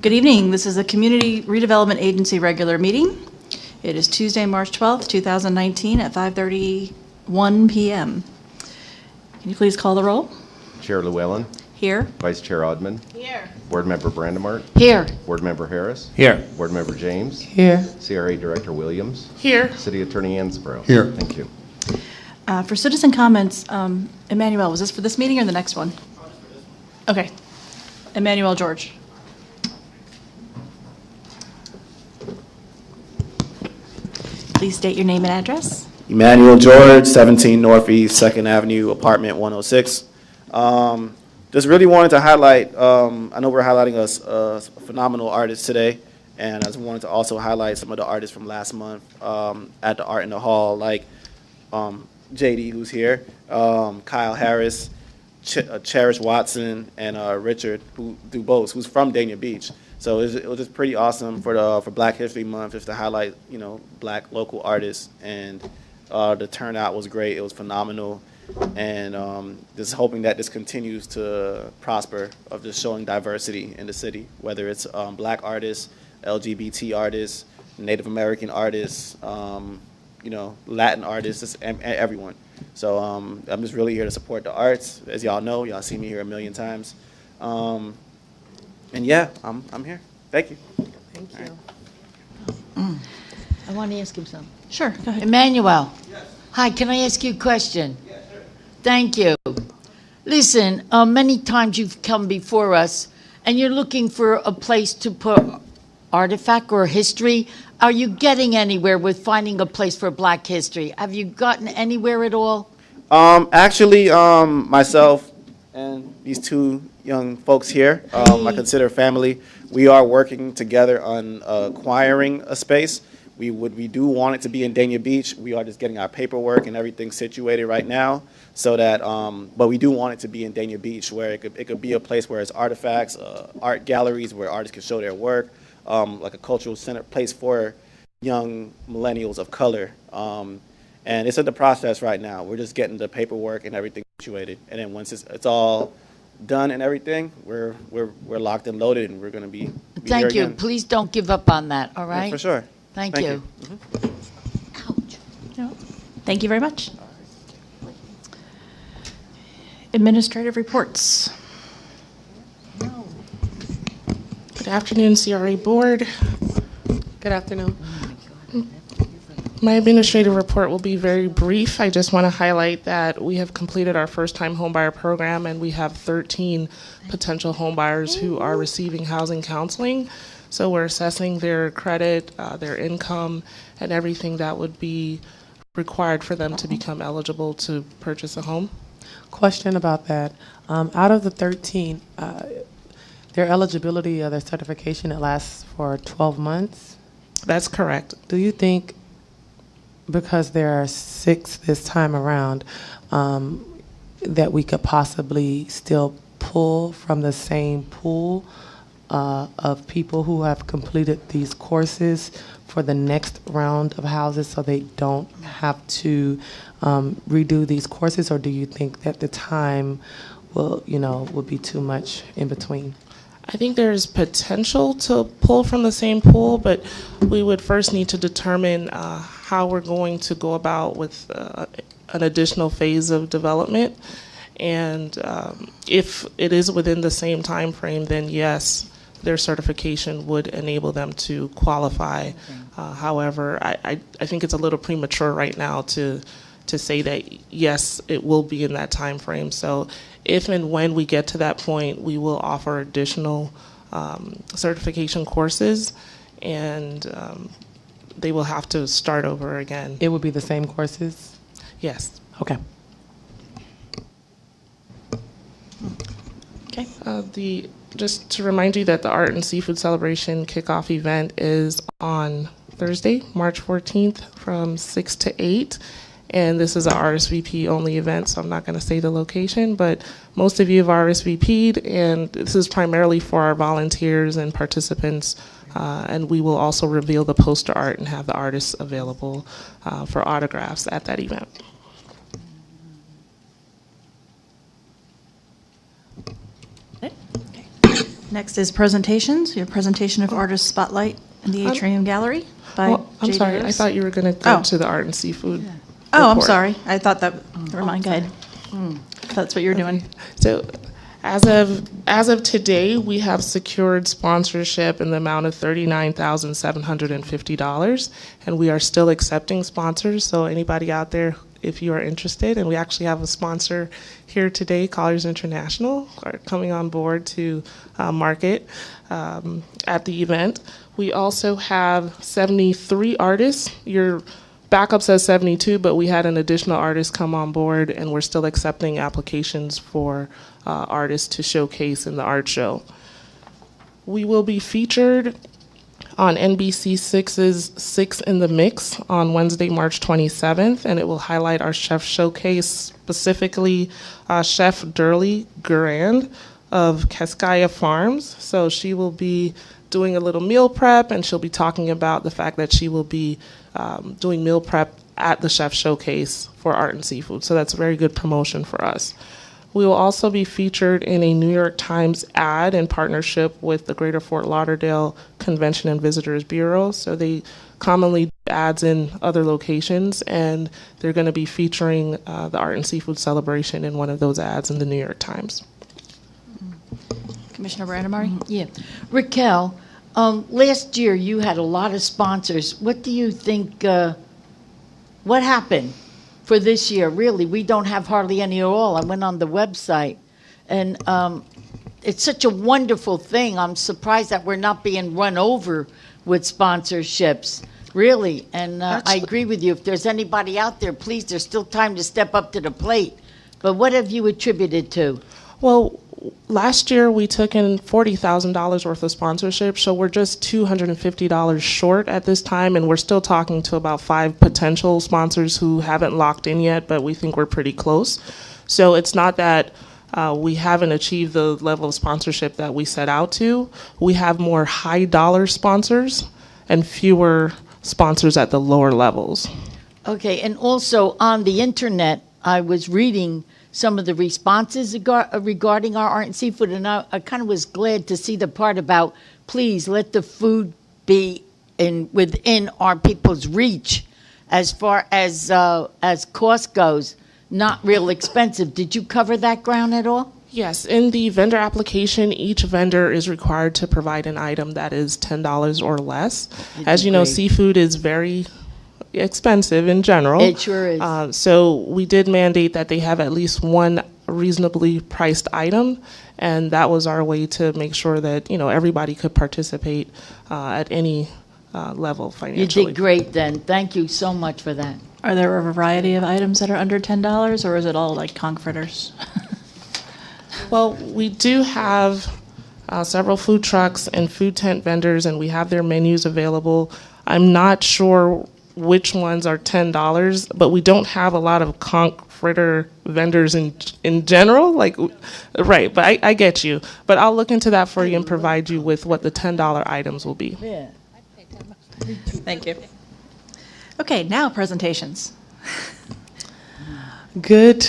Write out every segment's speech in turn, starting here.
Good evening. This is the Community Redevelopment Agency regular meeting. It is Tuesday, March 12th, 2019 at 5:31 p.m. Can you please call the roll? Chair Llewellyn. Here. Vice Chair Odman. Here. Board Member Brandemart. Here. Board Member Harris. Here. Board Member James. Here. CRA Director Williams. Here. City Attorney Ansbro. Here. Thank you. For citizen comments, Emmanuel, was this for this meeting or the next one? Okay. Emmanuel George. Please state your name and address. Emmanuel George, 17 Northeast 2nd Avenue, apartment 106. Just really wanted to highlight, I know we're highlighting a phenomenal artist today, and I just wanted to also highlight some of the artists from last month at the Art in the Hall, like JD, who's here, Kyle Harris, Cherish Watson, and Richard, who do both, who's from Dania Beach. So it was just pretty awesome for Black History Month, just to highlight, you know, Black local artists, and the turnout was great. It was phenomenal, and just hoping that this continues to prosper, of just showing diversity in the city, whether it's Black artists, LGBT artists, Native American artists, you know, Latin artists, just everyone. So I'm just really here to support the arts. As y'all know, y'all see me here a million times. And yeah, I'm here. Thank you. Thank you. I want to ask him something. Sure, go ahead. Emmanuel. Yes. Hi, can I ask you a question? Yes, sure. Thank you. Listen, many times you've come before us and you're looking for a place to put artifact or history. Are you getting anywhere with finding a place for Black history? Have you gotten anywhere at all? Actually, myself and these two young folks here, I consider family. We are working together on acquiring a space. We do want it to be in Dania Beach. We are just getting our paperwork and everything situated right now, so that. But we do want it to be in Dania Beach, where it could be a place where it's artifacts, art galleries where artists can show their work, like a cultural center place for young millennials of color. And it's in the process right now. We're just getting the paperwork and everything situated, and then once it's all done and everything, we're locked and loaded, and we're going to be Thank here you. again. Please don't give up on that, all right? Yeah, for sure. Thank you. Mm-hmm. No. Thank you very much. Administrative reports. Good afternoon, CRA Board. Good afternoon. My administrative report will be very brief. I just want to highlight that we have completed our first-time homebuyer program, and we have 13 potential homebuyers who are receiving housing counseling. So we're assessing their credit, their income, and everything that would be required for them to become eligible to purchase a home. Question about that. Out of the 13, their eligibility or their certification, it lasts for 12 months? That's correct. Do you think, because there are 6 this time around, that we could possibly still pull from the same pool of people who have completed these courses for the next round of houses, so they don't have to redo these courses? Or do you think that the time will be too much in between? I think there's potential to pull from the same pool, but we would first need to determine how we're going to go about with an additional phase of development. And if it is within the same time frame, then yes, their certification would enable them to qualify. However, I think it's a little premature right now to say that yes, it will be in that time frame. So if and when we get to that point, we will offer additional certification courses, and they will have to start over again. It would be the same courses? Yes. Okay. Okay. Just to remind you that the Art and Seafood Celebration kickoff event is on Thursday, March 14th from 6 to 8. And this is an RSVP only event, so I'm not going to say the location, but most of you have RSVP'd, and this is primarily for our volunteers and participants. And we will also reveal the poster art and have the artists available for autographs at that event. Next is presentations. Your presentation of Artist Spotlight in the Atrium Gallery by Well, I'm J.D. sorry, I Harris. thought you were going to go Oh. to the art and seafood. Oh, I'm report. sorry. I thought that, never mind, go ahead. That's what you were doing. So as of today, we have secured sponsorship in the amount of $39,750, and we are still accepting sponsors. So anybody out there, if you are interested, and we actually have a sponsor here today, Colliers International, are coming on board to market at the event. We also have 73 artists. Your backup says 72, but we had an additional artist come on board, and we're still accepting applications for artists to showcase in the art show. We will be featured on NBC6's Six in the Mix on Wednesday, March 27th, and it will highlight our chef showcase, specifically Chef Durley Grand of Cascaya Farms. So she will be doing a little meal prep, and she'll be talking about the fact that she will be doing meal prep at the chef showcase for art and seafood. So that's a very good promotion for us. We will also be featured in a New York Times ad in partnership with the Greater Fort Lauderdale Convention and Visitors Bureau. So they commonly do ads in other locations, and they're going to be featuring the art and seafood celebration in one of those ads in the New York Times. Commissioner Brandemary? Yeah. Raquel, last year you had a lot of sponsors. What do you think, what happened for this year? Really, we don't have hardly any at all. I went on the website, and it's such a wonderful thing. I'm surprised that we're not being run over with sponsorships, really. And I agree with you. If there's anybody out there, please, there's still time to step up to the plate. But what have you attributed to? Well, last year we took in $40,000 worth of sponsorship, so we're just $250 short at this time, and we're still talking to about 5 potential sponsors who haven't locked in yet, but we think we're pretty close. So it's not that we haven't achieved the level of sponsorship that we set out to. We have more high dollar sponsors and fewer sponsors at the lower levels. Okay, and also on the internet, I was reading some of the responses regarding our art and seafood, and I kind of was glad to see the part about please let the food be within our people's reach as far as cost goes, not real expensive. Did you cover that ground at all? Yes, in the vendor application, each vendor is required to provide an item that is $10 or less. As you know, great. seafood is very expensive in general. It sure is. So we did mandate that they have at least one reasonably priced item, and that was our way to make sure that everybody could participate at any level You financially. did great then. Thank you so much for that. Are there a variety of items that are under $10, or is it all like conch fritters? Well, we do have several food trucks and food tent vendors, and we have their menus available. I'm not sure which ones are $10, but we don't have a lot of conch fritter vendors in general. Right, but I get you. But I'll look into that for you and provide you with what the $10 items will be. Yeah. Thank you. Okay, now presentations. Good.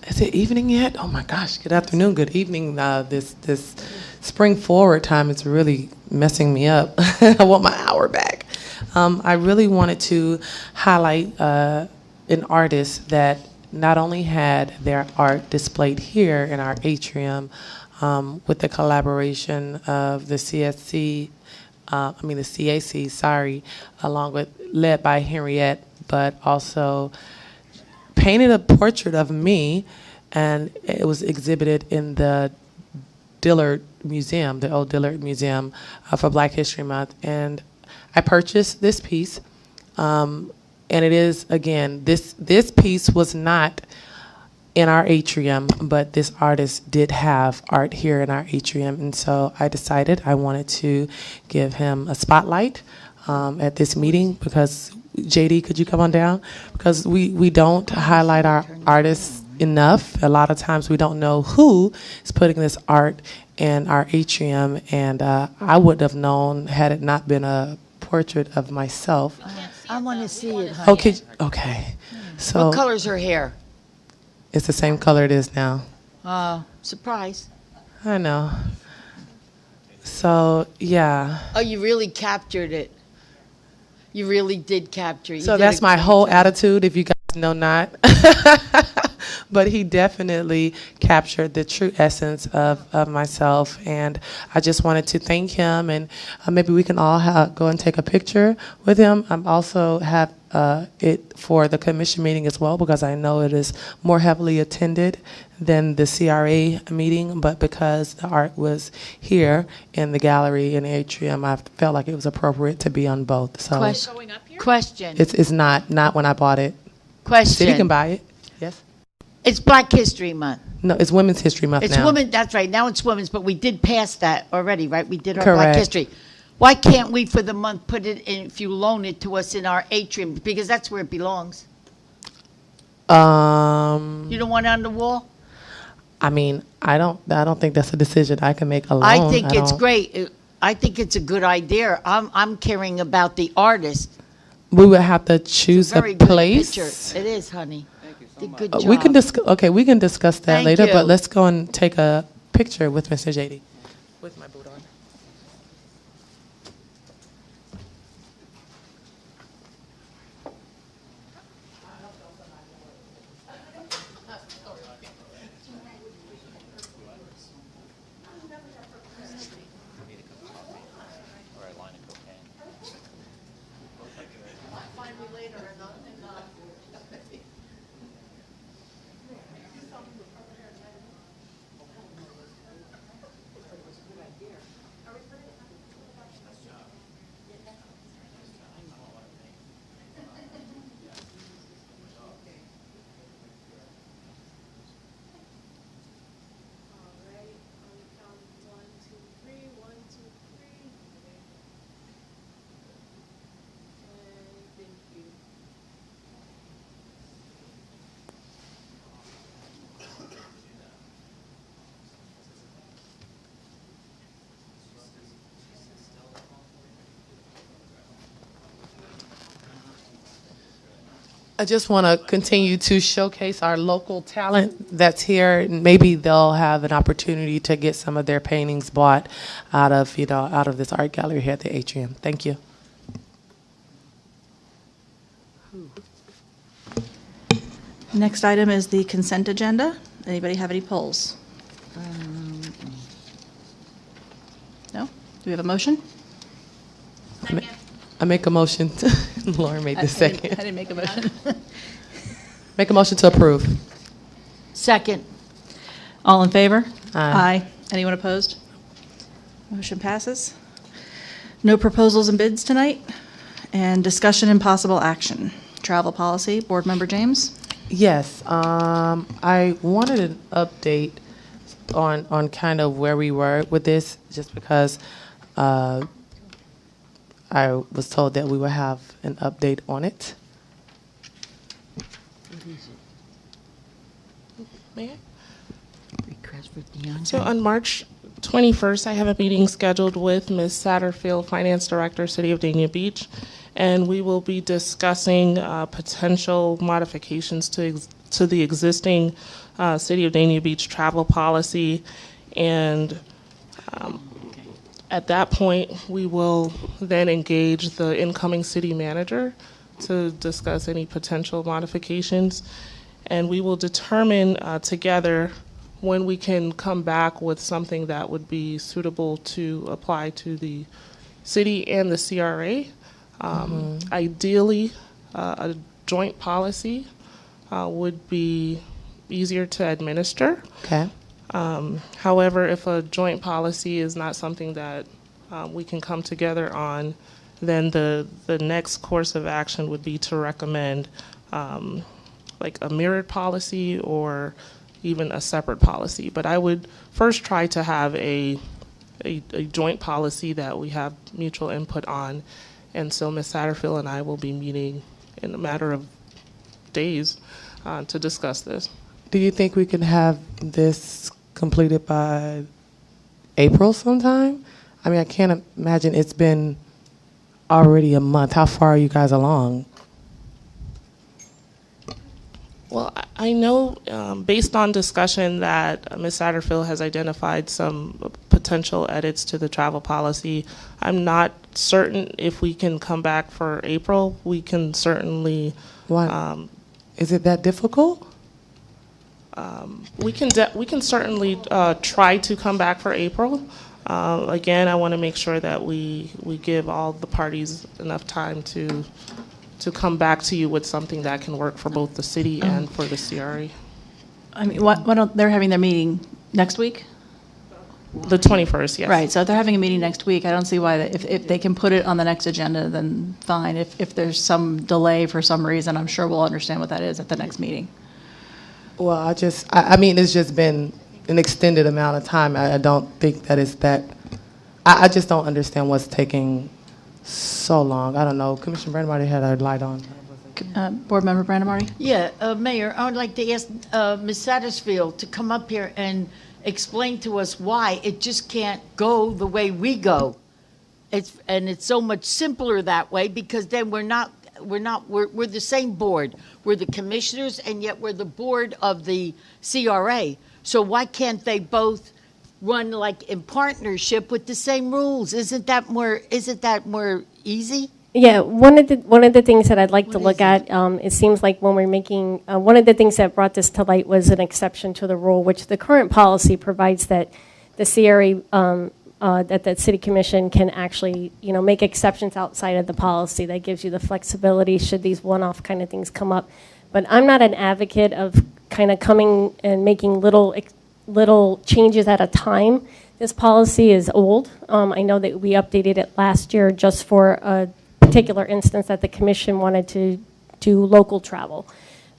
Is it evening yet? Oh my gosh. Good afternoon. Good evening. This spring forward time is really messing me up. I want my hour back. I really wanted to highlight an artist that not only had their art displayed here in our atrium with the collaboration of the CAC, along with led by Henriette, but also painted a portrait of me, and it was exhibited in the Dillard Museum, the old Dillard Museum, for Black History Month. And I purchased this piece, and it is, again, this piece was not in our atrium, but this artist did have art here in our atrium, and so I decided I wanted to give him a spotlight at this meeting, because JD, could you come on down? Because we don't highlight our artists enough. A lot of times we don't know who is putting this art in our atrium, and I wouldn't have known had it not been a portrait of myself. I want to see it, honey. Okay. So What color's her hair? it's the same color it is now. Surprise. I know. So, yeah. Oh, you really captured it. You really did capture it. You So did that's a my great whole job. attitude, if you guys know not. But he definitely captured the true essence of myself. And I just wanted to thank him. And maybe we can all go and take a picture with him. I'm also have it for the commission meeting as well, because I know it is more heavily attended than the CRA meeting. But because the art was here in the gallery in the atrium, I felt like it was appropriate to be on both. So Question. it's not when I bought it. Question. City can buy it. Yes. It's Black History Month. No, it's Women's History Month It's now. women. That's right. Now it's women's, but we did pass that already, right? We did our Black Correct. History. Why can't we, for the month, put it in, if you loan it to us in our atrium, because that's where it belongs? You don't want it on the wall? I mean, I don't think that's a decision I can make alone. I think it's don't- great. I think it's a good idea. I'm caring about the artist. We would have to choose a Very good place. picture. It is, honey. Did good job. We can discuss. Okay, we can discuss that Thank later. you. But let's go and take a picture with Mr. JD. With my boot on. I just want to continue to showcase our local talent that's here, and maybe they'll have an opportunity to get some of their paintings bought out of this art gallery here at the atrium. Thank you. Next item is the consent agenda. Anybody have any polls? No? Do we have a motion? I make a motion. Lauren made the I second. didn't make a motion. Make a motion to approve. Second. All in favor? Aye. Anyone opposed? Motion passes. No proposals and bids tonight. And discussion and possible action. Travel policy, Board Member James? Yes, I wanted an update on kind of where we were with this, just because I was told that we would have an update on it. May I? Request for DeAndre. So on March 21st, I have a meeting scheduled with Ms. Satterfield, Finance Director, City of Dania Beach, and we will be discussing potential modifications to the existing City of Dania Beach travel policy. And at that point, we will then engage the incoming city manager to discuss any potential modifications. And we will determine together when we can come back with something that would be suitable to apply to the city and the CRA. Ideally, a joint policy would be easier to administer. Okay. However, if a joint policy is not something that we can come together on, then the next course of action would be to recommend like a mirrored policy or even a separate policy. But I would first try to have a joint policy that we have mutual input on. And so Ms. Satterfield and I will be meeting in a matter of days to discuss this. Do you think we can have this completed by April sometime? I mean, I can't imagine it's been already a month. How far are you guys along? Well, I know based on discussion that Ms. Satterfield has identified some potential potential edits to the travel policy. I'm not certain if we can come back for April. We can certainly, Why? Is it that difficult? we can certainly try to come back for April. Again, I want to make sure that we give all the parties enough time to come back to you with something that can work for both the city and for the CRA. I mean, why don't, they're having their meeting next week? The 21st, yes. Right, so if they're having a meeting next week, I don't see why, if they can put it on the next agenda, then fine. If there's some delay for some reason, I'm sure we'll understand what that is at the next meeting. Well, I mean, it's just been an extended amount of time. I don't think that it's that, I just don't understand what's taking so long. I don't know. Commissioner Brandon had her light on. Board Member Brandon. Yeah, Mayor, I would like to ask Ms. Satterfield to come up here and explain to us why it just can't go the way we go. It's so much simpler that way, because then we're the same board. We're the commissioners, and yet we're the board of the CRA. So why can't they both run like in partnership with the same rules? Isn't that more easy? Yeah, one of the things that I'd like to look at, it seems like when we're making, one of the things that brought this to light was an exception to the rule, which the current policy provides that the CRA, that the city commission can actually, make exceptions outside of the policy. That gives you the flexibility should these one-off kind of things come up. But I'm not an advocate of kind of coming and making little changes at a time. This policy is old. I know that we updated it last year just for a particular instance that the commission wanted to do local travel.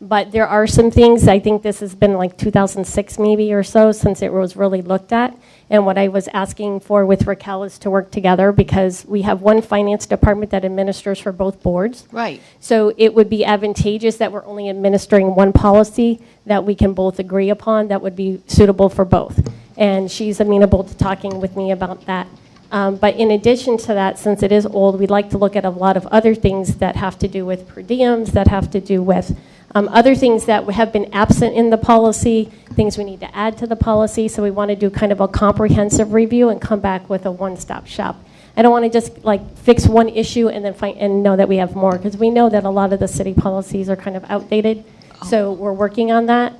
But there are some things, I think this has been like 2006 maybe or so since it was really looked at. And what I was asking for with Raquel is to work together, because we have one finance department that administers for both boards. Right. So it would be advantageous that we're only administering one policy that we can both agree upon that would be suitable for both. And she's amenable to talking with me about that. But in addition to that, since it is old, we'd like to look at a lot of other things that have to do with per diems, that have to do with other things that have been absent in the policy, things we need to add to the policy. So we want to do kind of a comprehensive review and come back with a one-stop shop. I don't want to just like fix one issue and then know that we have more, because we know that a lot of the city policies are kind of outdated. So we're working on that.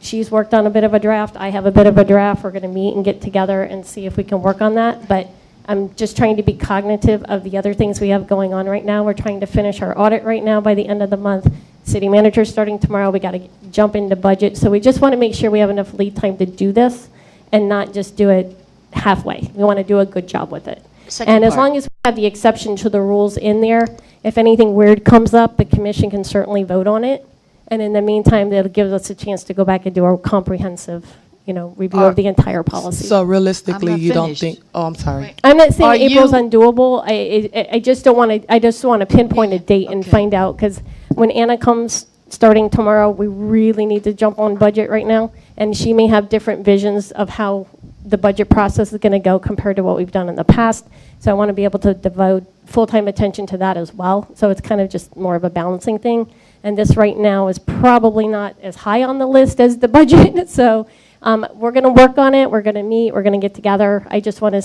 She's worked on a bit of a draft. I have a bit of a draft. We're going to meet and get together and see if we can work on that. But I'm just trying to be cognitive of the other things we have going on right now. We're trying to finish our audit right now by the end of the month. City manager starting tomorrow. We got to jump into budget. So we just want to make sure we have enough lead time to do this and not just do it halfway. We want to do a good job with it. And as long as we have the exception to the rules in there, if anything weird comes up, the commission can certainly vote on it. And in the meantime, that'll give us a chance to go back and do a comprehensive, review of the entire policy. So realistically, I'm not you don't finished. think? Oh, I'm sorry. I'm not saying Are April's you- undoable. I just don't want to. I just want to pinpoint a date and find out, because when Anna comes starting tomorrow, we really need to jump on budget right now, and she may have different visions of how the budget process is going to go compared to what we've done in the past. So I want to be able to devote full-time attention to that as well. So it's kind of just more of a balancing thing. And this right now is probably not as high on the list as the budget. So we're going to work on it. We're going to meet. We're going to get together. I just want to,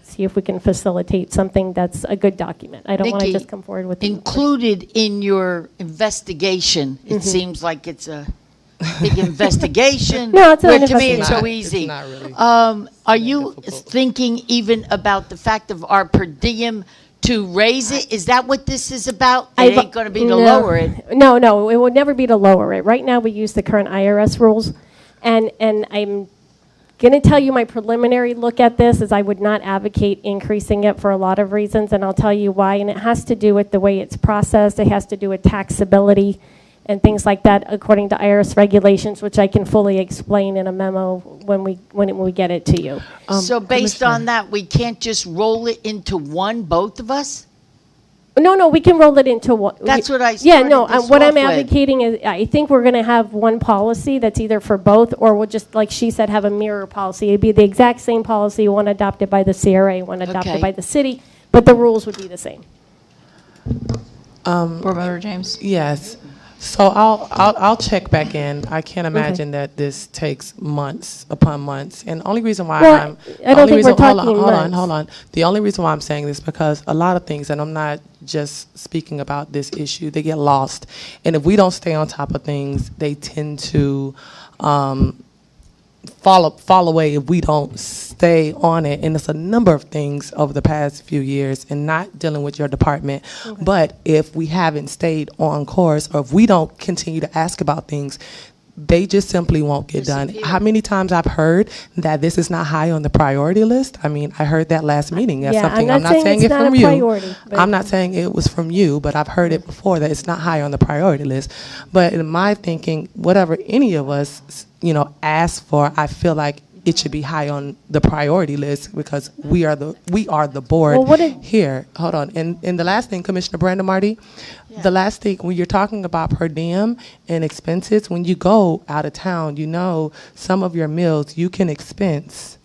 see if we can facilitate something that's a good document. I don't want to Nikki, just come forward with included in your investigation, it seems like it's a big investigation. No, it's not where an to me it's so investigation. easy. It's not really Are you thinking even about the fact of our per diem to raise it? Is that what this is about? It ain't going to be to lower it. No, it would never be to lower it. Right now, we use the current IRS rules, and I'm going to tell you my preliminary look at this is I would not advocate increasing it for a lot of reasons, and I'll tell you why. And it has to do with the way it's processed. It has to do with taxability and things like that according to IRS regulations, which I can fully explain in a memo when we get it to you. So based Commissioner. on that, we can't just roll it into one, both of us? No, we can roll it into one. That's what I Yeah, no, started this what I'm off with. advocating is, I think we're going to have one policy that's either for both, or we'll just, like she said, have a mirror policy. It'd be the exact same policy, one adopted by the CRA, one adopted Okay. by the city, but the rules would be the same. Board Member James. Yes. So I'll check back in. I can't imagine that this takes months upon months. And the only reason why Well, I don't think we're talking months. Hold on. The only reason why I'm saying this because a lot of things, and I'm not just speaking about this issue, they get lost. And if we don't stay on top of things, they tend to fall away if we don't stay on it. And it's a number of things over the past few years, and not dealing with your department. Okay. But if we haven't stayed on course, or if we don't continue to ask about things, they just simply won't get done. How many times I've heard that this is not high on the priority list? I mean, I heard that last meeting. That's something I'm not saying it from you. I'm not saying it was from you, but I've heard it before that it's not high on the priority list. But in my thinking, whatever any of us, ask for, I feel like it should be high on the priority list because we are the board here. Hold on. And the last thing, Commissioner Brandon Marty, the last thing, when you're talking about per diem and expenses, when you go out of town, some of your meals you can expense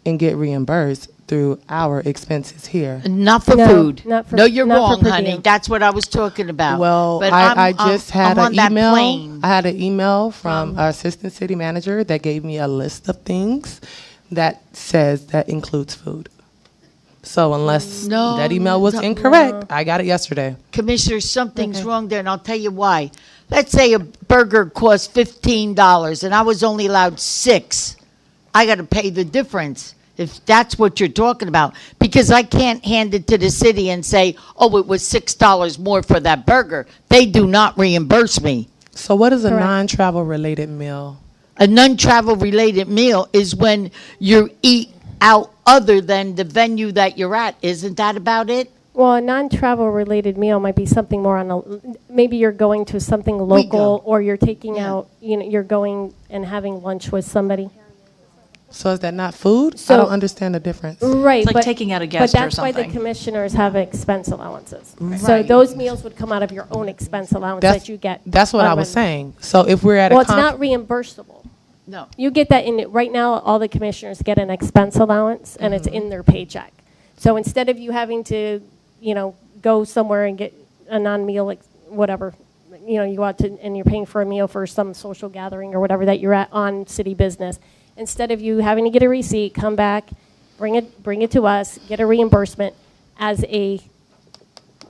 and get reimbursed through our expenses here. Not for food. No, you're wrong, honey. That's what I was talking about. Well, but I just had an email. I had an email from our assistant city manager that gave me a list of things that says that includes food. So unless that email was incorrect, I got it yesterday. Commissioner, something's wrong there, and I'll tell you why. Let's say a burger costs $15, and I was only allowed 6. I got to pay the difference. If that's what you're talking about, because I can't hand it to the city and say, oh, it was $6 more for that burger. They do not reimburse me. So what is a non-travel related meal? A non-travel related meal is when you eat out other than the venue that you're at. Isn't that about it? Well, a non-travel related meal might be something more maybe you're going to something local, or you're taking out, you're going and having lunch with somebody. So is that not food? I don't understand the difference. Right. It's like taking out a guest or something. But that's why the commissioners have expense allowances. Right. So those meals would come out of your own expense allowance that you get. That's what I was saying. So if we're at it's not reimbursable. No. You get that in it. Right now, all the commissioners get an expense allowance, and it's in their paycheck. So instead of you having to, go somewhere and get a non-meal, whatever, you go out to, and you're paying for a meal for some social gathering or whatever that you're at on city business, instead of you having to get a receipt, come back, bring it to us, get a reimbursement as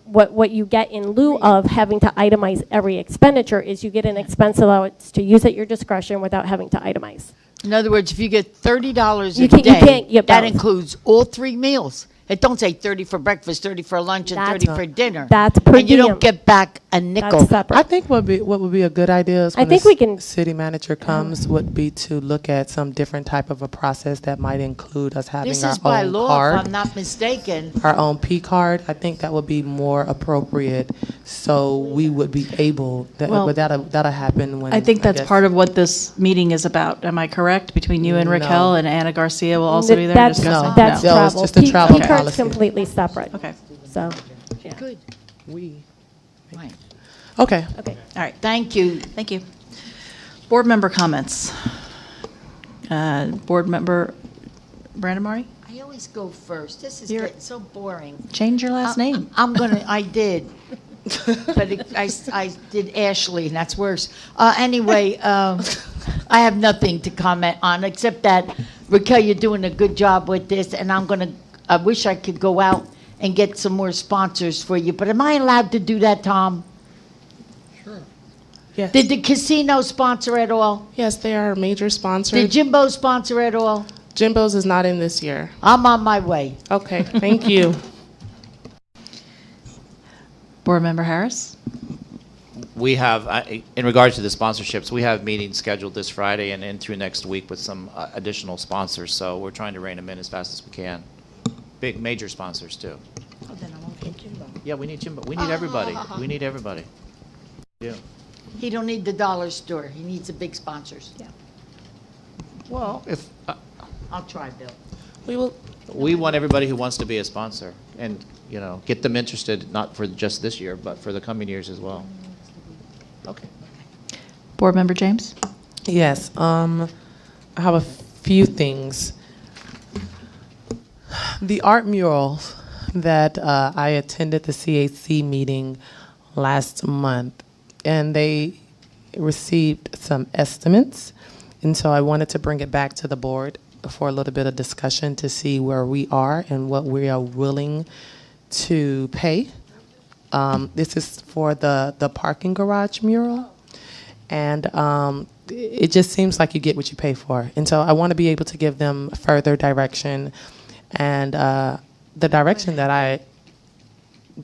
what you get in lieu of having to itemize every expenditure is you get an expense allowance to use at your discretion without having to itemize. In other words, if you get $30 a day, that includes all 3 meals. It don't say 30 for breakfast, 30 for lunch, and 30 for dinner. That's per diem. And you don't get back a nickel. That's separate. I think what would be a good idea is when the city manager comes would be to look at some different type of a process that might include us having This our is by own law, card. if I'm not mistaken. Our own P card. I think that would be more appropriate, so we would be able. But that'll happen when. I think that's part of what this meeting is about. Am I correct? Between you and Raquel, and Anna Garcia will also be there discussing. That's No, travel. it's just a travel P card's policy. completely separate. Okay. So, yeah. Good. Right. Okay. Okay. All right. Thank you. Thank you. Board member comments. Board member Brandon Marty? I always go first. This is You're- getting so boring. Change your last name. I did. But I did Ashley, and that's worse. Anyway, I have nothing to comment on, except that, Raquel, you're doing a good job with this, and I wish I could go out and get some more sponsors for you. But am I allowed to do that, Tom? Yes. Did the casino sponsor at all? Yes, they are a major sponsor. Did Jimbo sponsor at all? Jimbo's is not in this year. I'm on my way. Okay, thank you. Board member Harris? We have, in regards to the sponsorships, we have meetings scheduled this Friday and in through next week with some additional sponsors. So we're trying to rein them in as fast as we can. Big, major sponsors too. Oh, then I won't get Jimbo. Yeah, we need Jimbo. We need everybody. We need everybody. Yeah. He don't need the dollar store. He needs the big sponsors. Yeah. Well, if I'll try, Bill. we want everybody who wants to be a sponsor, and get them interested, not for just this year, but for the coming years as well. Okay. Board member James? Yes. I have a few things. The art murals that I attended the CAC meeting last month, and they received some estimates. And so I wanted to bring it back to the board for a little bit of discussion to see where we are and what we are willing to pay. This is for the parking garage mural. And it just seems like you get what you pay for. And so I want to be able to give them further direction. And the direction that I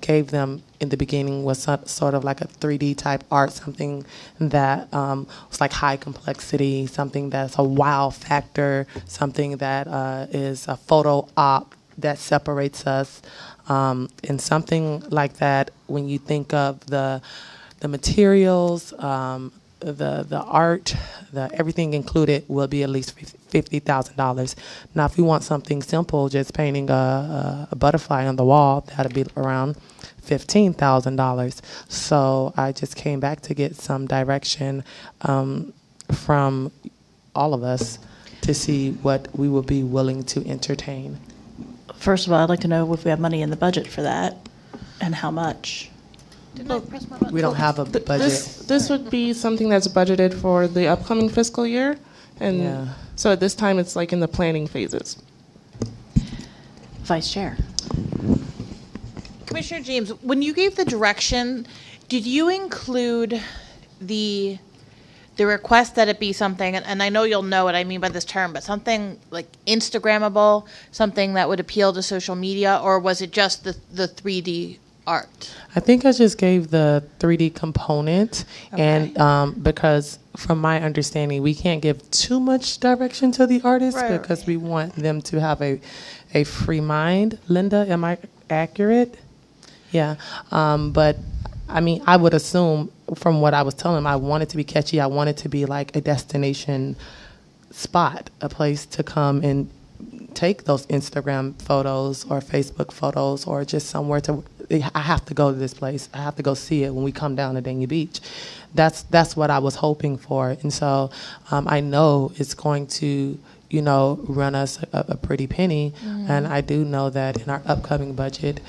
gave them in the beginning was sort of like a 3D type art, something that was like high complexity, something that's a wow factor, something that is a photo op that separates us, and something like that. When you think of the materials, the art, everything included will be at least $50,000. Now, if you want something simple, just painting a butterfly on the wall, that'll be around $15,000. So I just came back to get some direction from all of us to see what we will be willing to entertain. First of all, I'd like to know if we have money in the budget for that and how much. We don't have a budget. This would be something that's budgeted for the upcoming fiscal year, and Yeah. so at this time it's like in the planning phases. Vice Chair. Commissioner James, when you gave the direction, did you include the request that it be something, and I know you'll know what I mean by this term, but something like Instagrammable, something that would appeal to social media, or was it just the 3D art? I think I just gave the 3D component, and because from my understanding, we can't give too much direction to the artists because we want them to have a free mind. Linda, am I accurate? Yeah, but I mean, I would assume from what I was telling them, I want it to be catchy. I want it to be like a destination spot, a place to come and take those Instagram photos or Facebook photos, or just somewhere to, I have to go to this place. I have to go see it when we come down to Dania Beach. That's what I was hoping for. And so I know it's going to, run us a pretty penny. Mm-hmm. And I do know that in our upcoming budget,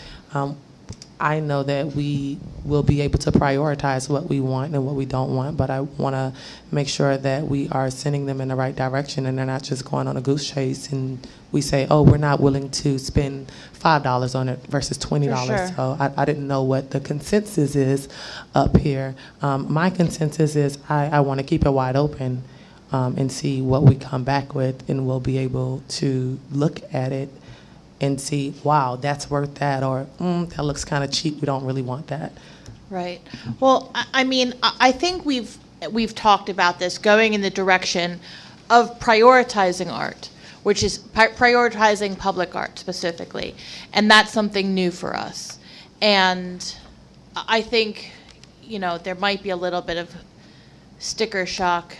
I know that we will be able to prioritize what we want and what we don't want, but I want to make sure that we are sending them in the right direction and they're not just going on a goose chase and we say, oh, we're not willing to spend $5 on it versus $20. Sure. So I didn't know what the consensus is up here. My consensus is I want to keep it wide open and see what we come back with, and we'll be able to look at it and see, wow, that's worth that, or that looks kind of cheap, we don't really want that. Right. Well, I mean, I think we've talked about this going in the direction of prioritizing art, which is prioritizing public art specifically, and that's something new for us. And I think, there might be a little bit of sticker shock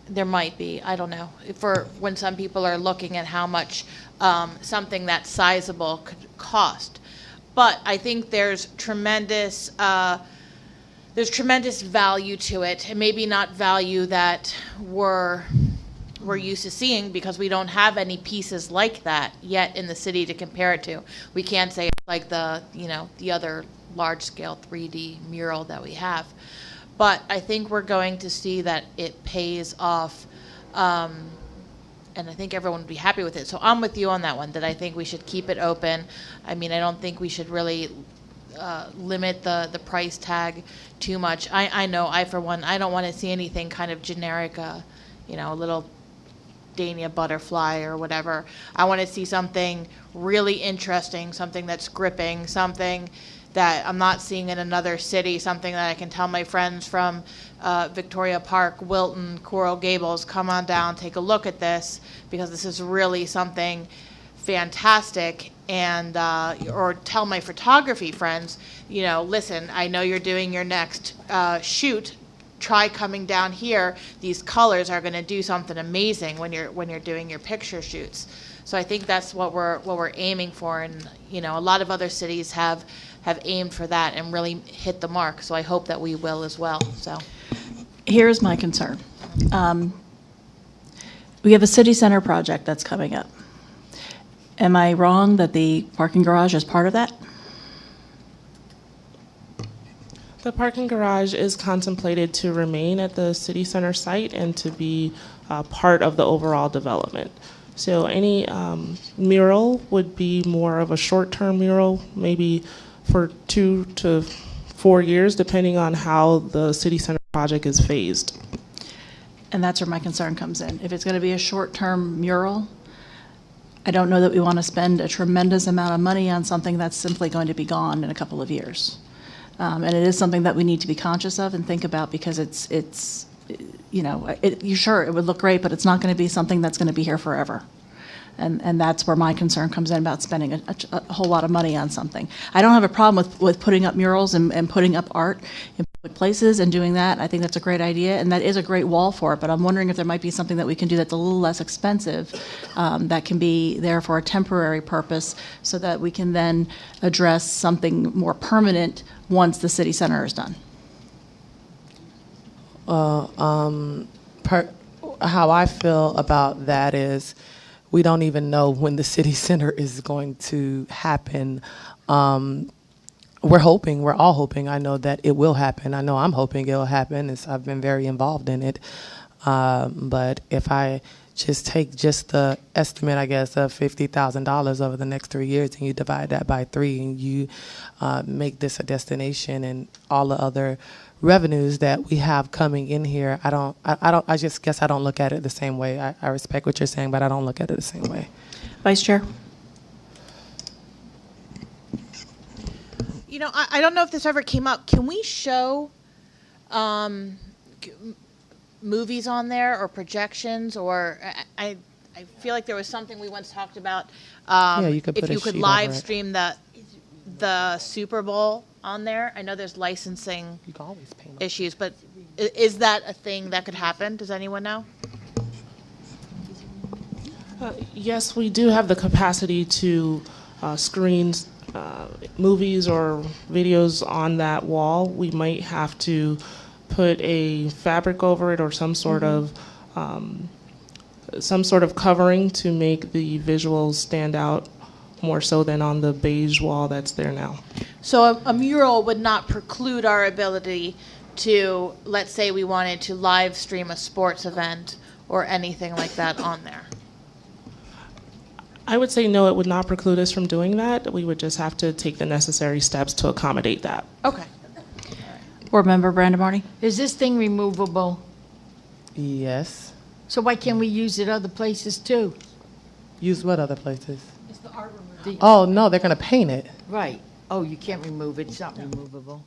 there might be, I don't know, for when some people are looking at how much something that sizable could cost. But I think there's tremendous value to it, and maybe not value that we're used to seeing because we don't have any pieces like that yet in the city to compare it to. We can't say it's like the other large-scale 3D mural that we have. But I think we're going to see that it pays off, and I think everyone would be happy with it. So I'm with you on that one, that I think we should keep it open. I mean, I don't think we should really limit the price tag too much. I know, for one, I don't want to see anything kind of generic, a little Dania butterfly or whatever. I want to see something really interesting, something that's gripping, something that I'm not seeing in another city, something that I can tell my friends from Victoria Park, Wilton, Coral Gables, come on down, take a look at this, because this is really something fantastic. And or tell my photography friends, listen, I know you're doing your next shoot. Try coming down here. These colors are going to do something amazing when you're doing your picture shoots. So I think that's what we're aiming for, and a lot of other cities have aimed for that and really hit the mark. So I hope that we will as well. So Here's my concern. We have a city center project that's coming up. Am I wrong that the parking garage is part of that? The parking garage is contemplated to remain at the city center site and to be part of the overall development. So any mural would be more of a short-term mural, maybe for 2 to 4 years, depending on how the city center project is phased. And that's where my concern comes in. If it's going to be a short-term mural, I don't know that we want to spend a tremendous amount of money on something that's simply going to be gone in a couple of years. And it is something that we need to be conscious of and think about, because it's you know, you sure, it would look great, but it's not going to be something that's going to be here forever. And that's where my concern comes in about spending a whole lot of money on something. I don't have a problem with putting up murals and putting up art in public places and doing that. I think that's a great idea, and that is a great wall for it, but I'm wondering if there might be something that we can do that's a little less expensive, that can be there for a temporary purpose, so that we can then address something more permanent once the city center is done. How I feel about that is we don't even know when the city center is going to happen. We're all hoping. I know that it will happen. I know I'm hoping it will happen. I've been very involved in it. But if I just take the estimate, I guess, of $50,000 over the next 3 years, and you divide that by 3, and you make this a destination, and all the other revenues that we have coming in here, I just guess I don't look at it the same way. I respect what you're saying, but I don't look at it the same way. Vice Chair? You know, I don't know if this ever came up. Can we show movies on there or projections? Or I feel like there was something we once talked about. Yeah, you could put if a you could sheet live over it. stream the Super Bowl on there. I know there's licensing You can always paint issues, but is that a thing that could happen? Does anyone know? Yes, we do have the capacity to screen movies or videos on that wall. We might have to put a fabric over it or some sort of covering to make the visuals stand out more so than on the beige wall that's there now. So a mural would not preclude our ability to, let's say we wanted to live stream a sports event or anything like that on there. I would say no, it would not preclude us from doing that. We would just have to take the necessary steps to accommodate that. Okay. Board Member Brandon Marty? Is this thing removable? Yes. So why can't we use it other places too? Use what other places? Oh, no, they're going to paint it. Right. Oh, you can't remove it. It's not removable.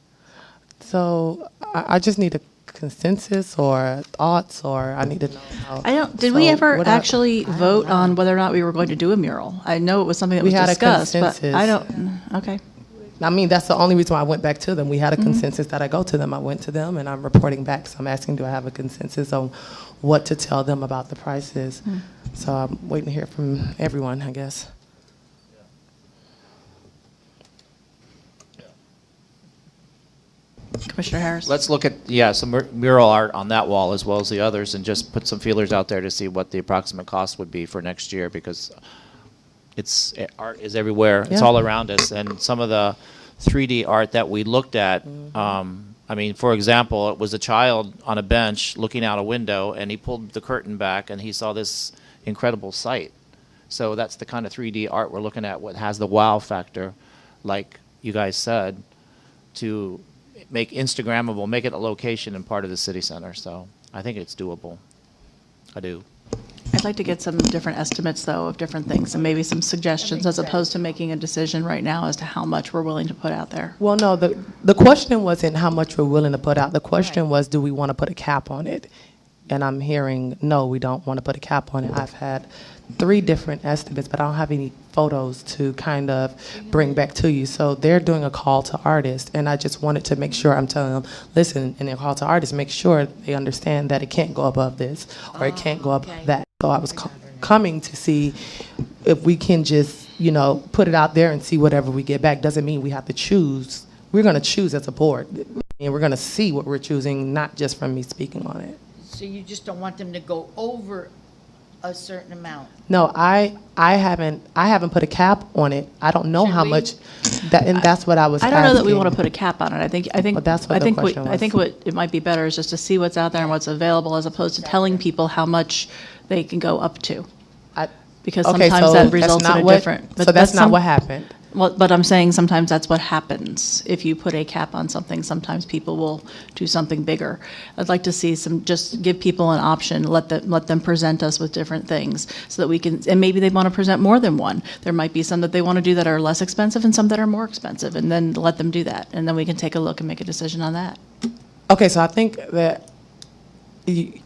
So I just need a consensus or thoughts, or I need to know how. Did we ever what actually vote on whether or not we were going to do a mural? I know it was something that We was had a discussed, but consensus. I don't, okay. I mean, that's the only reason why I went back to them. We had a consensus that I go to them. I went to them, and I'm reporting back. So I'm asking, do I have a consensus on what to tell them about the prices? So I'm waiting to hear from everyone, I guess. Commissioner Harris? Let's look at, some mural art on that wall as well as the others, and just put some feelers out there to see what the approximate cost would be for next year, because art is everywhere. It's Yeah. all around us. And some of the 3D art that we looked at, I mean, for example, it was a child on a bench looking out a window, and he pulled the curtain back, and he saw this incredible sight. So that's the kind of 3D art we're looking at, what has the wow factor, like you guys said, to make Instagrammable, make it a location and part of the city center. So I think it's doable. I do. I'd like to get some different estimates, though, of different things, and maybe some suggestions, as opposed to making a decision right now as to how much we're willing to put out there. Well, no, the question wasn't how much we're willing to put out. The question was, do we want to put a cap on it? And I'm hearing, no, we don't want to put a cap on it. I've had 3 different estimates, but I don't have any photos to kind of bring back to you. So they're doing a call to artists, and I just wanted to make sure I'm telling them, listen, in their call to artists, make sure they understand that it can't go above this, or it can't go above that. So I was coming to see if we can just, put it out there and see whatever we get back. Doesn't mean we have to choose. We're going to choose as a board, and we're going to see what we're choosing, not just from me speaking on it. So you just don't want them to go over a certain amount. No, I haven't put a cap on it. I don't know Should how we? much, and that's what I was I don't know that we asking. want to put a cap on it. I think, Well, that's what I the think question I was. think what it might be better is just to see what's out there and what's available, as opposed to telling people how much they can go up to. Because Okay, sometimes so that that's results not in a what- different. So that's not what happened. Well, but I'm saying sometimes that's what happens. If you put a cap on something, sometimes people will do something bigger. I'd like to see just give people an option, let them present us with different things so that we can, and maybe they want to present more than one. There might be some that they want to do that are less expensive and some that are more expensive, and then let them do that. And then we can take a look and make a decision on that. Okay, so I think that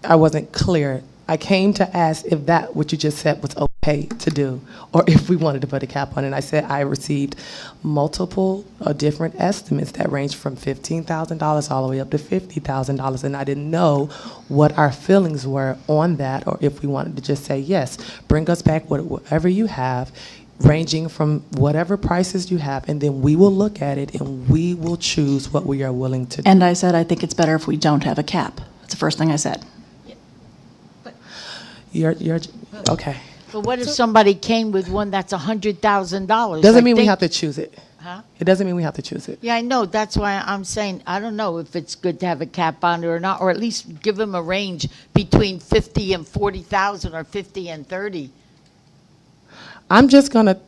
I wasn't clear. I came to ask if that, what you just said, was okay to do, or if we wanted to put a cap on it. And I said I received multiple different estimates that range from $15,000 all the way up to $50,000, and I didn't know what our feelings were on that, or if we wanted to just say, yes, bring us back whatever you have, ranging from whatever prices you have, and then we will look at it and we will choose what we are willing to do. And I said I think it's better if we don't have a cap. That's the first thing I said. You're okay. But what if somebody came with one that's $100,000? Doesn't mean we have to choose it. Huh? It doesn't mean we have to choose it. Yeah, I know. That's why I'm saying I don't know if it's good to have a cap on it or not, or at least give them a range between 50 and 40,000 or 50 and 30. I'm just gonna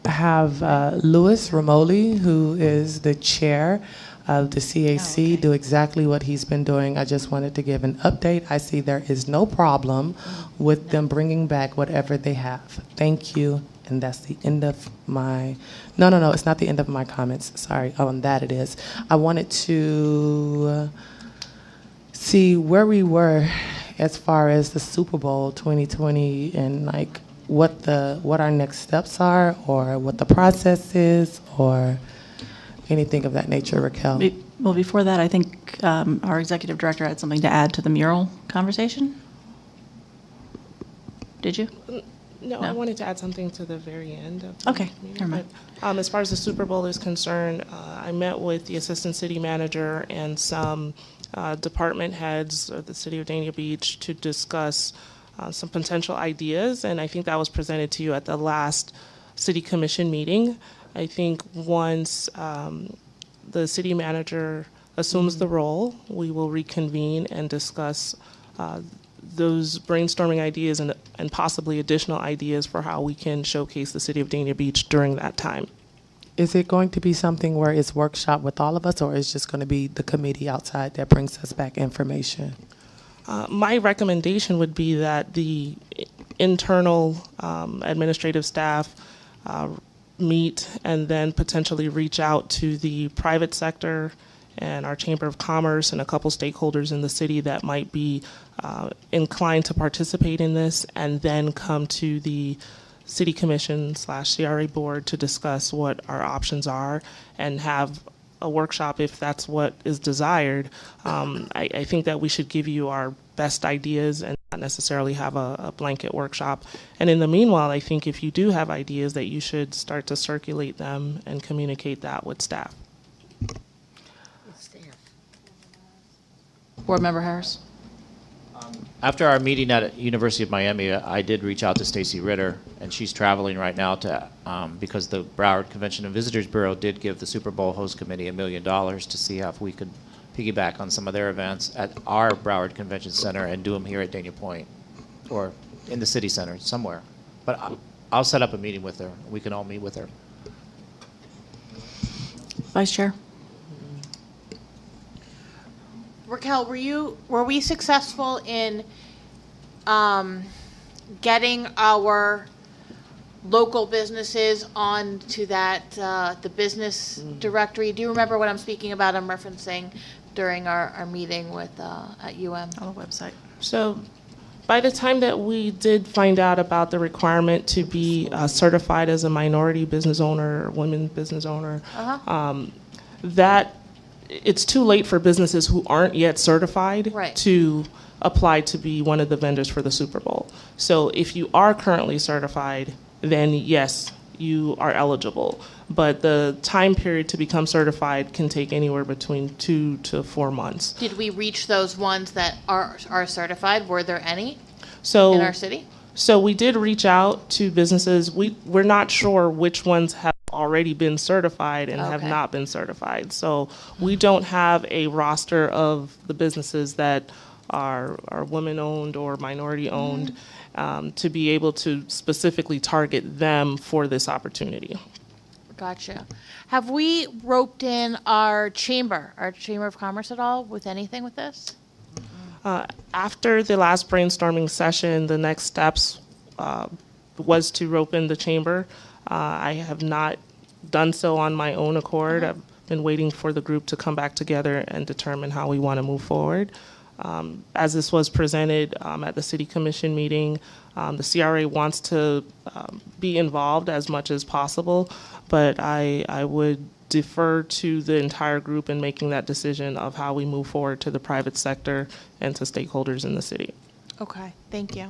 have Louis Ramoli, who is the chair of the CAC, do exactly what he's been doing. I just wanted to give an update. I see there is no problem with them bringing back whatever they have. Thank you. And that's the end of my, no, it's not the end of my comments. Sorry, on that it is. I wanted to see where we were as far as the Super Bowl 2020 and like what our next steps are, or what the process is, or anything of that nature, Raquel. Well, before that, I think our executive director had something to add to the mural conversation. Did you? No, No. I wanted to add something to the very end of the Okay, meeting. never mind. But, as far as the Super Bowl is concerned, I met with the assistant city manager and some department heads of the city of Dania Beach to discuss some potential ideas, and I think that was presented to you at the last city commission meeting. I think once the city manager assumes the role, we will reconvene and discuss those brainstorming ideas and possibly additional ideas for how we can showcase the city of Dania Beach during that time. Is it going to be something where it's workshop with all of us, or is it just going to be the committee outside that brings us back information? My recommendation would be that the internal administrative staff meet and then potentially reach out to the private sector and our Chamber of Commerce and a couple stakeholders in the city that might be inclined to participate in this, and then come to the City Commission / CRA board to discuss what our options are and have a workshop if that's what is desired. I think that we should give you our best ideas and not necessarily have a blanket workshop. And in the meanwhile, I think if you do have ideas, that you should start to circulate them and communicate that with staff. Board Member Harris? After our meeting at University of Miami, I did reach out to Stacy Ritter, and she's traveling right now to because the Broward Convention and Visitors Bureau did give the Super Bowl host committee $1 million to see if we could piggyback on some of their events at our Broward Convention Center and do them here at Dania Point or in the city center somewhere. But I'll set up a meeting with her. We can all meet with her. Vice Chair? Raquel, were we successful in getting our local businesses onto that the business directory? Do you remember what I'm speaking about? I'm referencing during our meeting with at UM On the website. So by the time that we did find out about the requirement to be certified as a minority business owner or women business owner, that it's too late for businesses who aren't yet certified Right. to apply to be one of the vendors for the Super Bowl. So if you are currently certified, then yes, you are eligible. But the time period to become certified can take anywhere between 2 to 4 months. Did we reach those ones that are certified? Were there any? So in our city? So we did reach out to businesses. We're not sure which ones have already been certified and have Okay. not been certified. So we don't have a roster of the businesses that are women-owned or minority-owned to be able to specifically target them for this opportunity. Gotcha. Have we roped in our chamber of commerce at all with anything with this? After the last brainstorming session, the next steps was to rope in the chamber. I have not done so on my own accord. I've been waiting for the group to come back together and determine how we want to move forward. As this was presented at the City Commission meeting, the CRA wants to be involved as much as possible, but I would defer to the entire group in making that decision of how we move forward to the private sector and to stakeholders in the city. Okay, thank you.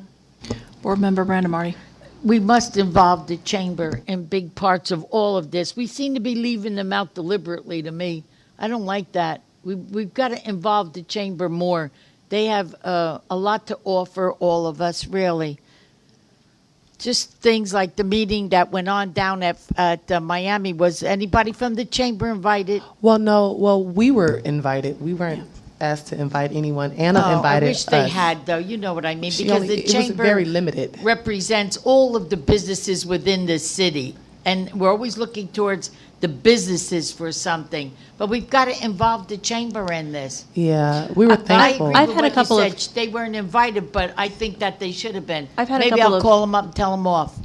Board Member Brandon Marty. We must involve the chamber in big parts of all of this. We seem to be leaving them out deliberately to me. I don't like that. We've got to involve the chamber more. They have a lot to offer all of us, really. Just things like the meeting that went on down at Miami. Was anybody from the chamber invited? Well, no. Well, we were invited. We weren't asked to invite anyone. Anna Oh, invited I wish they us. had, though. You know what I mean? She Because only- the it was chamber very limited. represents all of the businesses within the city. And we're always looking towards the businesses for something. But we've got to involve the chamber in this. Yeah, we were I thankful. agree I've with had a what you couple of- said. They weren't invited, but I think that they should have been. I've had a Maybe couple I'll of- call them up and tell them off.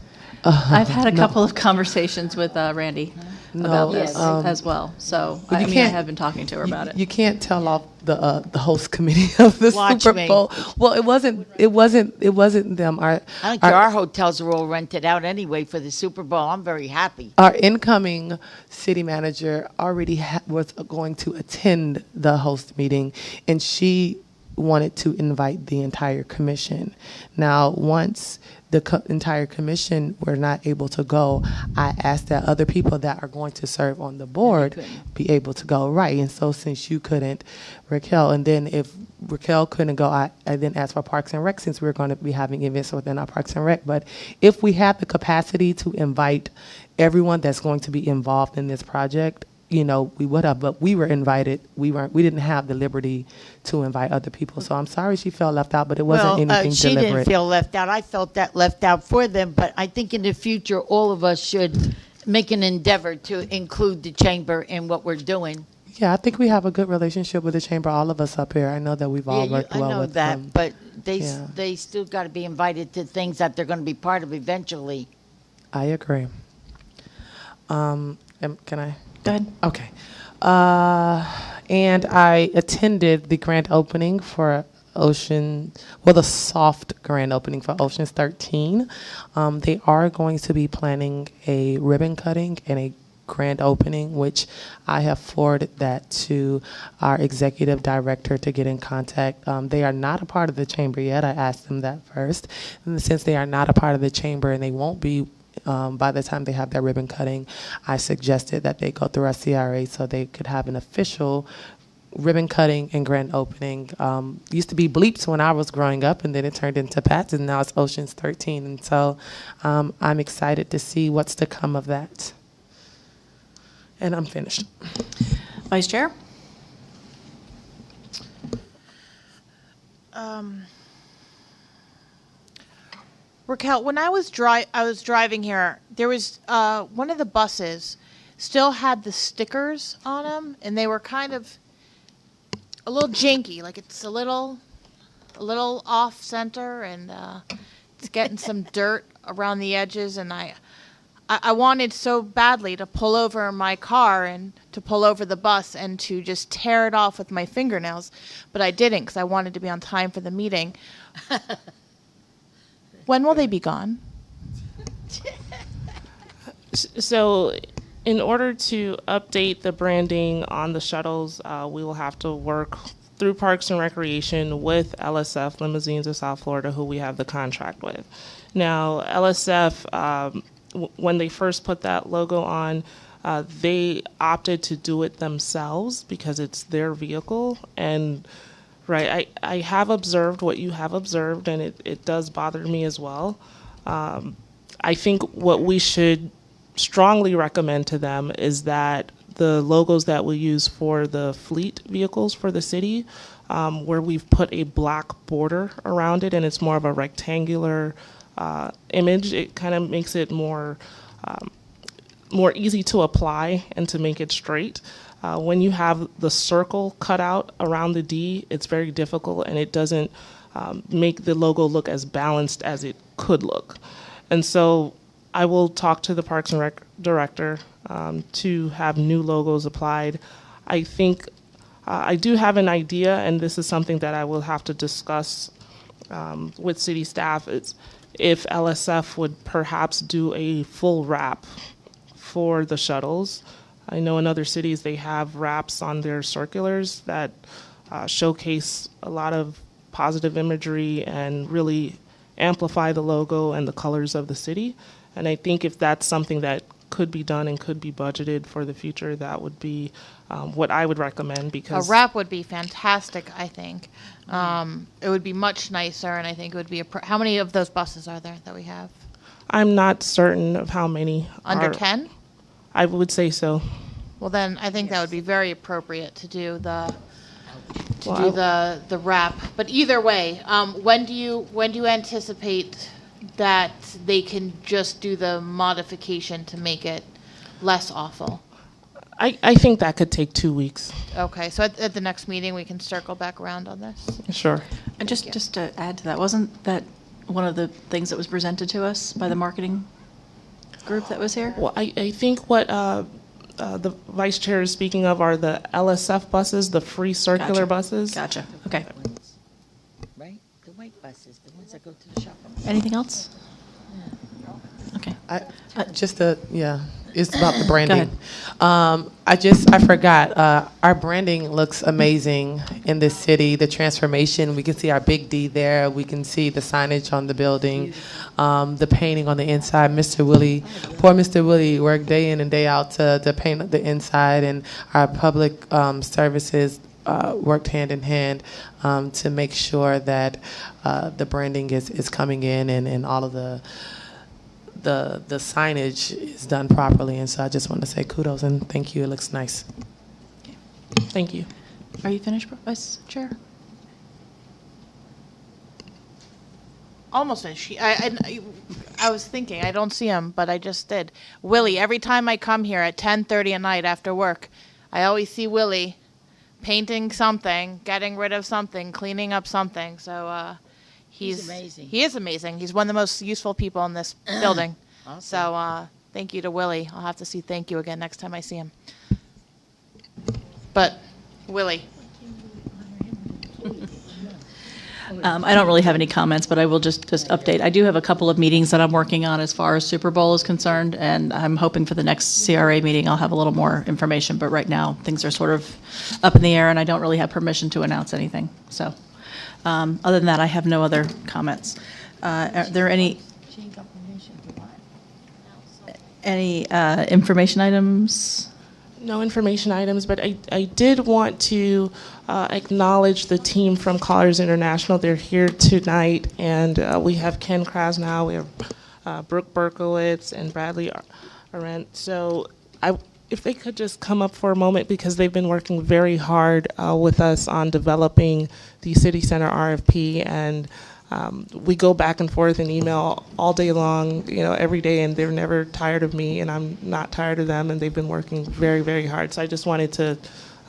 I've had a couple of conversations with Randy about this Yes. as well. So But I you mean, I can't- have been talking to her about it. You can't tell off the host committee of the Watch Super me. Bowl. Well, it wasn't them. I don't care. Our hotels are all rented out anyway for the Super Bowl. I'm very happy. Our incoming city manager already was going to attend the host meeting, and she wanted to invite the entire commission. Now, once the entire commission were not able to go, I asked that other people that are going to serve on the board be able to go. Right. And so since you couldn't, Raquel, and then if Raquel couldn't go, I then asked for Parks and Rec, since we were going to be having events within our Parks and Rec. But if we have the capacity to invite everyone that's going to be involved in this project, you know, we would have, but we were invited. We didn't have the liberty to invite other people. So I'm sorry she felt left out, but it wasn't anything she deliberate. didn't feel left out. I felt that left out for them. But I think in the future, all of us should make an endeavor to include the chamber in what we're doing. Yeah, I think we have a good relationship with the chamber, all of us up here. I know that we've all worked I well know with that, them. but they yeah. they still got to be invited to things that they're going to be part of eventually. I agree. Can I? Go ahead. Okay. And I attended the grand opening for the soft grand opening for Ocean's 13. They are going to be planning a ribbon cutting and a grand opening, which I have forwarded that to our executive director to get in contact. They are not a part of the chamber yet. I asked them that first. And since they are not a part of the chamber and they won't be by the time they have their ribbon cutting, I suggested that they go through our CRA so they could have an official ribbon cutting and grand opening. Used to be Bleeps when I was growing up, and then it turned into Pats, and now it's Ocean's 13. And so I'm excited to see what's to come of that. And I'm finished. Vice Chair? Raquel, when I was driving here, there was one of the buses still had the stickers on them, and they were kind of a little janky, like it's a little off center, and it's getting some dirt around the edges. And I wanted so badly to pull over my car and to pull over the bus and to just tear it off with my fingernails, but I didn't because I wanted to be on time for the meeting. When will they be gone? So in order to update the branding on the shuttles, we will have to work through Parks and Recreation with LSF, Limousines of South Florida, who we have the contract with. Now, LSF, when they first put that logo on, they opted to do it themselves because it's their vehicle, and Right. I have observed what you have observed, and it does bother me as well. I think what we should strongly recommend to them is that the logos that we use for the fleet vehicles for the city, where we've put a black border around it and it's more of a rectangular image, it kind of makes it more easy to apply and to make it straight. When you have the circle cut out around the D, it's very difficult and it doesn't make the logo look as balanced as it could look. And so I will talk to the Parks and Rec director to have new logos applied. I think I do have an idea, and this is something that I will have to discuss with city staff, is if LSF would perhaps do a full wrap for the shuttles. I know in other cities they have wraps on their circulars that showcase a lot of positive imagery and really amplify the logo and the colors of the city. And I think if that's something that could be done and could be budgeted for the future, that would be what I would recommend, because A wrap would be fantastic, I think. It would be much nicer, and I think it would be how many of those buses are there that we have? I'm not certain of how many. Under 10? I would say so. Well, then I think that would be very appropriate to do the Well, the wrap. But either way, when do you anticipate that they can just do the modification to make it less awful? I think that could take 2 weeks. Okay, so at the next meeting we can circle back around on this. Sure. And just to add to that, wasn't that one of the things that was presented to us by the marketing group that was here? Well, I think what the vice chair is speaking of are the LSF buses, the free circular Gotcha. buses. Gotcha, okay. Right? The white buses, the ones that go to the shopper. Anything else? Okay. It's about the branding. ahead. I forgot. Our branding looks amazing in this city. The transformation. We can see our big D there. We can see the signage on the building, the painting on the inside. Poor Mr. Willie worked day in and day out to paint the inside, and our public services worked hand in hand to make sure that the branding is coming in and all of the signage is done properly. And so I just want to say kudos and thank you. It looks nice. Thank you. Are you finished, Vice Chair? Almost finished. I was thinking, I don't see him, but I just did. Willie, every time I come here at 10:30 at night after work, I always see Willie painting something, getting rid of something, cleaning up something. So he's amazing. He is amazing. He's one of the most useful people in this building. Awesome. So thank you to Willie. I'll have to see thank you again next time I see him. But Willie. I don't really have any comments, but I will just update. I do have a couple of meetings that I'm working on as far as Super Bowl is concerned, and I'm hoping for the next CRA meeting I'll have a little more information, but right now things are sort of up in the air and I don't really have permission to announce anything. So other than that, I have no other comments. Are there any information items? No information items, but I did want to acknowledge the team from Colors International. They're here tonight, and we have Ken Krasnow, we have Brooke Berkowitz, and Bradley Arendt. So if they could just come up for a moment, because they've been working very hard with us on developing the City Center RFP, and we go back and forth in email all day long, every day, and they're never tired of me, and I'm not tired of them, and they've been working very, very hard. So I just wanted to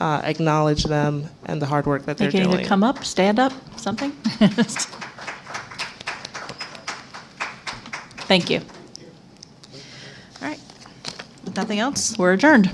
acknowledge them and the hard work that they're They can doing. either come up, stand up, something? Thank you. All right. With nothing else, we're adjourned.